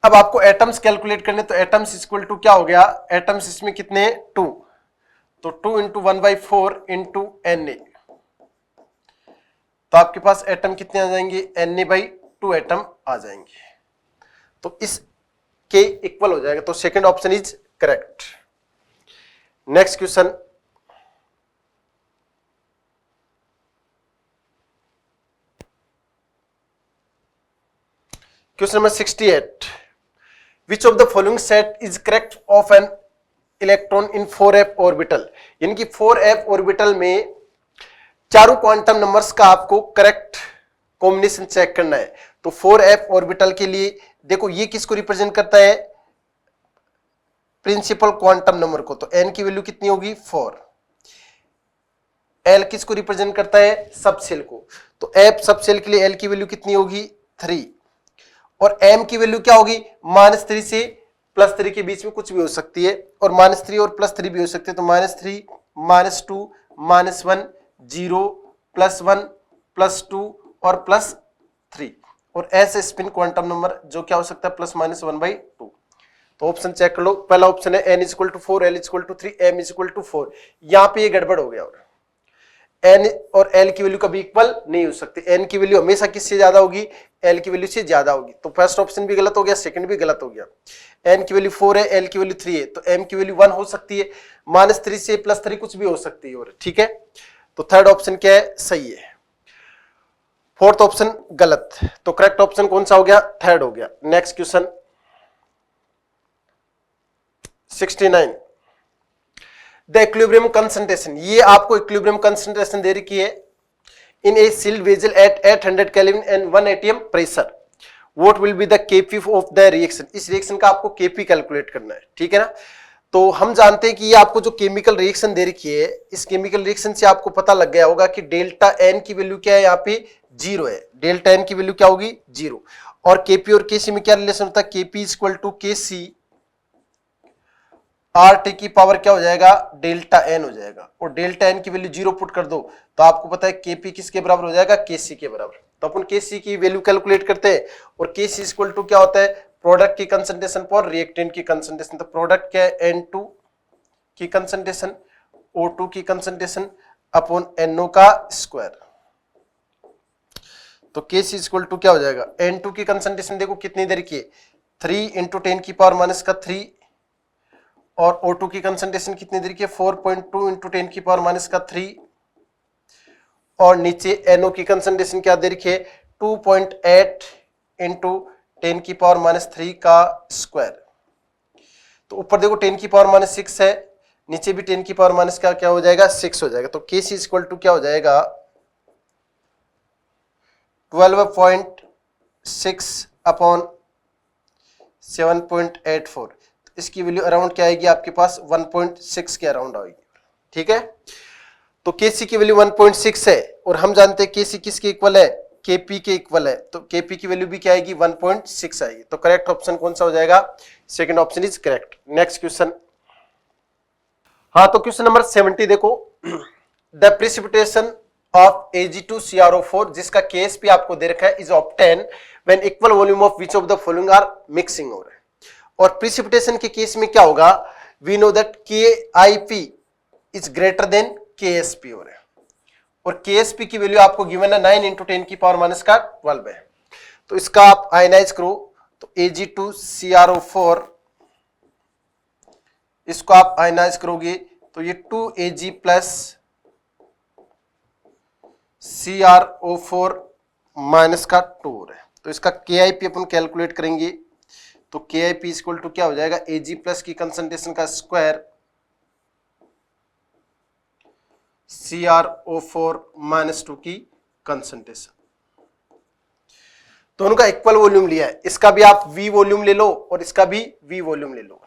अब आपको एटम्स कैलकुलेट करने, तो एटम्स इक्वल टू क्या हो गया, एटम्स इसमें कितने 2, तो 2 इंटू 1/4 इंटू Na, तो आपके पास एटम कितने आ जाएंगे Na/2 एटम आ जाएंगे, तो इस के इक्वल हो जाएगा। तो second option is correct. Next question, question number 68, which of the following set is correct of an electron in 4f orbital, यानी कि 4f ऑर्बिटल में चारों क्वांटम नंबर्स का आपको करेक्ट कॉम्बिनेशन चेक करना है। तो 4f ऑर्बिटल के लिए देखो ये किसको रिप्रेजेंट करता है, प्रिंसिपल क्वांटम नंबर को, तो n की वैल्यू कितनी होगी 4। l किसको रिप्रेजेंट करता है, सबसेल को, तो f सबसेल के लिए l की वैल्यू कितनी होगी 3, और m की वैल्यू क्या होगी -3 से +3 के बीच में कुछ भी हो सकती है, और -3 और +3 भी हो सकते हैं, तो -3 -2 -1 0 +1 +2 और +3, और ऐसे स्पिन क्वांटम नंबर जो क्या हो सकता है ±1/2। तो ऑप्शन चेक कर लो। पहला ऑप्शन है n = 4, l = 3, m = 4। यहां पे ये गड़बड़ हो गया, और n और l की वैल्यू कभी इक्वल नहीं हो सकती, n की वैल्यू हमेशा किससे ज्यादा होगी, l की वैल्यू से ज्यादा होगी। तो फर्स्ट ऑप्शन भी गलत हो गया, सेकंड भी गलत हो गया। n की वैल्यू 4 है, l की वैल्यू 3 है, तो m की वैल्यू 1 हो सकती है, -3 से +3 कुछ भी हो सकती है, और ठीक है। तो थर्ड ऑप्शन क्या है, सही है। फोर्थ ऑप्शन गलत, तो करेक्ट ऑप्शन कौन सा हो गया, थर्ड हो गया। Next question 69, the equilibrium concentration, ये आपको इक्विलिब्रियम कंसंट्रेशन दे रखी है in a sealed vessel at 800 kelvin and 1 atm pressure, what will be the Kp of the reaction. इस रिएक्शन का आपको केपी कैलकुलेट करना है, ठीक है ना। तो हम जानते हैं कि ये आपको जो केमिकल रिएक्शन दे रखी है, इस केमिकल रिएक्शन से आपको पता लग गया होगा कि डेल्टा एन की वैल्यू क्या है, यहाँ पे 0 है, डेल्टा एन की वैल्यू क्या होगी 0, और केपी और केसी में क्या रिलेशन होता है, केपी = केसी RT की पावर क्या हो जाएगा, डेल्टा एन हो जाएगा, और डेल्टा एन की वैल्यू 0 पुट कर दो तो आपको पता है केपी किसके बराबर हो जाएगा, केसी के बराबर। तो अपन केसी की वैल्यू कैलकुलेट करते हैं, और केसी = क्या होता है, प्रोडक्ट की कंसंट्रेशन पर रिएक्टेंट की कंसंट्रेशन। तो प्रोडक्ट क्या है, N2 की कंसंट्रेशन O2 की कंसंट्रेशन अपॉन NO का स्क्वायर। तो Kc = क्या हो जाएगा, N2 की कंसंट्रेशन देखो कितनी देर की है, 3 × 10⁻³ और O2 की कंसंट्रेशन कितनी देर की है, 4.2 × 10⁻³ और नीचे NO की कंसंट्रेशन क्या देर की है, 2.8 × 10⁻³ का स्क्वायर। तो ऊपर देखो 10⁻6 है, नीचे भी 10⁻⁻ का क्या हो जाएगा 6 हो जाएगा। तो Kc = क्या हो जाएगा 12.6 अपॉन 7.84, इसकी वैल्यू अराउंड क्या आएगी आपके पास 1.6 के अराउंड आएगी, ठीक है। तो Kc की वैल्यू 1.6 है, और हम जानते हैं Kc किसके इक्वल है, Kp के इक्वल है, तो Kp की वैल्यू भी क्या आएगी 1.6 आएगी। तो करेक्ट ऑप्शन कौन सा हो जाएगा, second option is correct. Next question, हाँ तो क्वेश्चन नंबर 70 देखो, द प्रेसिपिटेशन ऑफ Ag2CrO4 जिसका Ksp आपको दे रखा है is obtain when equal volume of which of the following are mixing हो रहा है। और प्रेसिपिटेशन के केस में क्या होगा, we know that KIP is greater than KSP हो रहा है, और KSP की वैल्यू आपको गिवन है 9 × 10⁻12 है। तो इसका आप आयनाइज करो, तो Ag2CrO4 इसको आप आयनाइज करोगे तो ये 2Ag + CrO4 -2 हो रहा है। तो इसका KIP अपन कैलकुलेट करेंगे, तो KIP = क्या हो जाएगा, Ag+ की कंसंट्रेशन का स्क्वायर CrO4 -2 की कंसंट्रेशन, दोनों का इक्वल वॉल्यूम लिया है, इसका भी आप V वॉल्यूम ले लो और इसका भी V वॉल्यूम ले लो।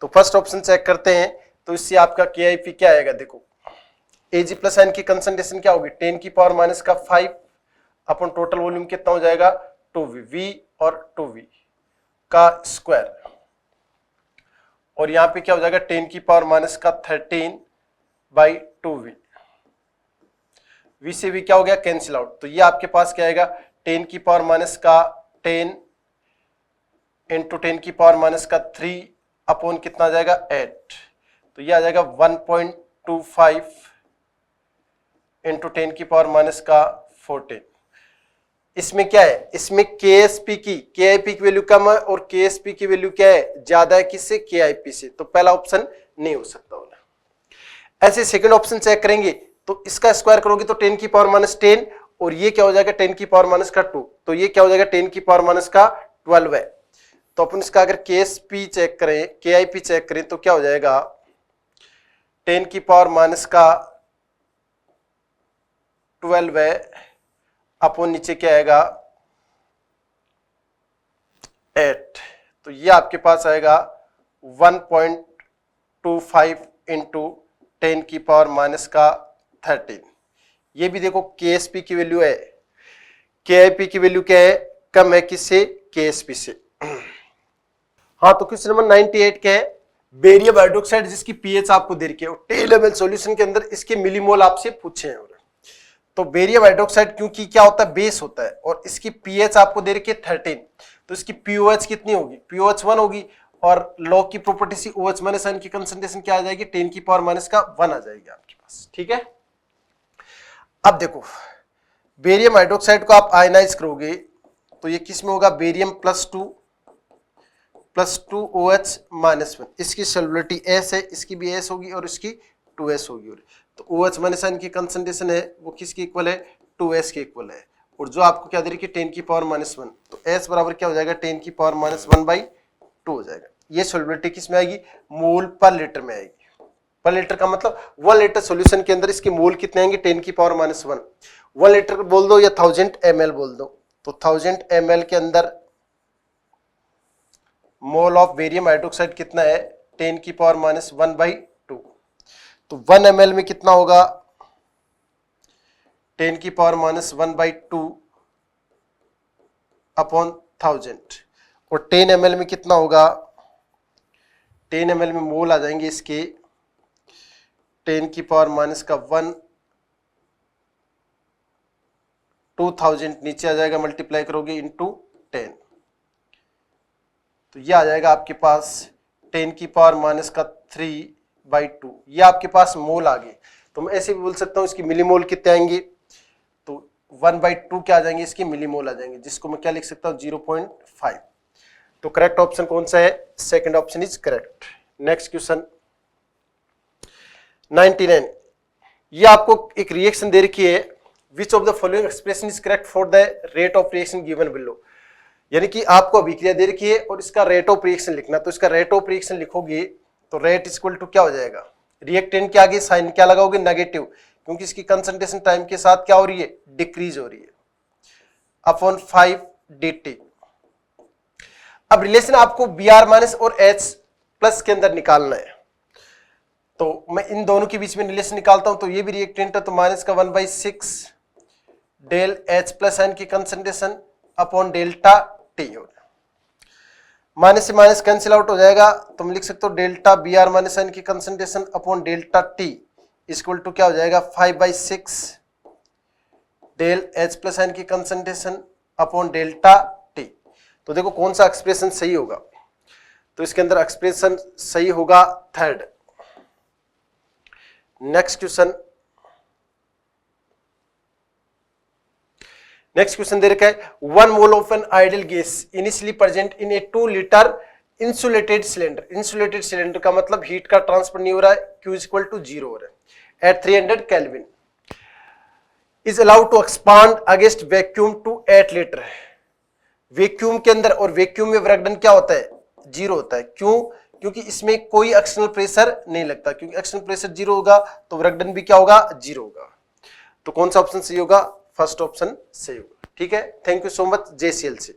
तो फर्स्ट ऑप्शन चेक करते हैं, तो इससे आपका KIP क्या आएगा, देखो Ag प्लस n की कंसंट्रेशन क्या होगी 10 की पावर माइनस का 5 अपन टोटल वॉल्यूम कितना हो जाएगा 2V, V और 2V का स्क्वायर, और यहाँ पे क्या हो जाएगा 10 की पावर माइनस का 13 बाई 2V, V से V क्या हो गया कैंसिल आउट, तो ये आपके पास क्या आएगा 10 की पावर माइनस का 10 इंटू 10 की पावर माइनस का 3 अपॉन कितना आ जाएगा 8, तो ये आ जाएगा 1.25 इंटू 10 की पावर माइनस का 14। इसमें क्या है, इसमें KSP की KIP की वैल्यू कम है और KSP की वैल्यू क्या है ज्यादा है, किससे KIP से, तो पहला ऑप्शन नहीं हो सकता होना। ऐसे सेकंड ऑप्शन चेक करेंगे तो इसका स्क्वायर करोगे तो 10 की पावर माइनस 10 और ये क्या हो जाएगा 10 की पावर माइनस का 2, तो ये क्या हो जाएगा 10 की पावर माइनस का 12 है। तो अपन इसका अगर KSP चेक करें KIP चेक करें तो क्या हो जाएगा 10 की पावर माइनस का 12 है अपॉन नीचे क्या आएगा 8, तो ये आपके पास आएगा 1.25 इंटू 10 की पावर माइनस का 13। ये भी देखो KSP की वैल्यू है, KIP की वैल्यू क्या है कम है, किससे KSP से। हाँ, तो क्वेश्चन नंबर 98 क्या है, बेरियम हाइड्रोक्साइड जिसकी पीएच आपको दे रखी है, 10 ml सॉल्यूशन के अंदर इसके मिलीमोल आपसे पूछे हैं। तो बेरियम हाइड्रोक्साइड क्योंकि क्या होता है बेस होता है और इसकी पीएच आपको दे रखी है 13, तो इसकी पीओएच कितनी होगी, पीओएच 1 होगी, और लॉग की प्रॉपर्टी से OH माइनस आयन की कंसंट्रेशन क्या आ जाएगी 10 की पावर माइनस का 1 आ जाएगी आपके पास, ठीक है। अब देखो बेरियम हाइड्रोक्साइड को आप आयनाइज करोगे तो ये किस में होगा, बेरियम प्लस 2 OH माइनस 1, इसकी सॉल्युबिलिटी S है, इसकी भी S होगी और इसकी 2S होगी, तो OH माइनस आयन की कंसंट्रेशन है वो किसकी इक्वल है 2S के इक्वल है, और जो आपको क्या दे रही है 10 की पावर माइनस 1, तो S बराबर क्या हो जाएगा 10 की पावर माइनस 1 बाई 2 हो जाएगा। ये सॉल्युबिलिटी किस में आएगी, मोल पर लीटर में आएगी। पर लीटर का मतलब 1 लीटर सॉल्यूशन के अंदर इसके मोल कितने आएंगे 10 की पावर माइनस 1, 1 लीटर बोल दो या 1000 ml बोल दो, तो 1000 ml के अंदर मोल ऑफ बेरियम हाइड्रोक्साइड कितना है 10 की पावर माइनस 1 बाई 2, तो 1 ml में कितना होगा 10 की पावर माइनस 1 बाई 2 अपॉन 1000, और 10 ml में कितना होगा 10 ml में मोल आ जाएंगे इसके 10 की पावर माइनस का 1 2000 नीचे आ जाएगा, मल्टीप्लाई करोगे इंटू 10, तो ये आ जाएगा आपके पास 10 की पावर माइनस का 3 बाई 2, ये आपके पास मोल आ गए। तो मैं ऐसे भी बोल सकता हूँ इसकी मिलीमोल कितने आएंगे, तो 1 बाई 2 क्या आ जाएंगे इसकी मिलीमोल आ जाएंगे, जिसको मैं क्या लिख सकता हूँ 0.5। तो करेक्ट ऑप्शन कौन सा है, second option is correct. Next question 99, ये आपको एक रिएक्शन दे रखी है, which of the following expression is correct for the rate of reaction given below, यानी कि आपको अभिक्रिया दे रखी है और इसका रेट ऑफ रिएक्शन लिखना, तो इसका रेट ऑफ रिएक्शन लिखोगे तो रेट इक्वल टू क्या हो जाएगा, रिएक्टेंट के आगे साइन क्या लगाओगे नेगेटिव, क्योंकि इसकी कंसंट्रेशन टाइम के साथ क्या हो रही है डिक्रीज हो रही है, अपॉन 5 dt। अब रिलेशन आपको Br माइनस और H प्लस के अंदर निकालना है, तो मैं इन दोनों के बीच में रिलेशन निकालता हूं, तो ये भी रिएक्टेंट है, तो माइनस का 1/6 डेल H प्लस आयन की कंसंट्रेशन अपॉन डेल्टा टी, हो माइनस से माइनस कैंसिल आउट हो जाएगा, तो मैं लिख सकता हूँ डेल्टा Br माइनस आयन की concentration upon delta T equal to क्या हो जाएगा 5/6 डेल H प्लस आयन की कंसंट्रेशन अपॉन डेल्टा टी। तो देखो कौन सा एक्सप्रेशन सही होगा, तो इसके अंदर एक्सप्रेशन सही होगा थर्ड। नेक्स्ट क्वेश्चन दे रखा है, 1 mole of an ideal gas initially present in A 2 litre insulated cylinder, insulated cylinder का मतलब हीट का ट्रांसफर नहीं हो रहा है, Q इक्वल टू 0 हो रहा है, at 300 kelvin, is allowed to expand against vacuum to 8 litre. Vacuum के अंदर और वैक्यूम में वर्कडन क्या होता है 0 होता है, क्यों, क्योंकि इसमें कोई एक्सटर्नल प्रेशर नहीं लगता, क्योंकि एक्सटर्नल प्रेशर 0 होगा तो वर्कडन भी क्या होगा 0 होगा। तो कौन सा ऑप्शन सही होगा, फर्स्ट ऑप्शन सही होगा। ठीक है, thank you so much JCL से।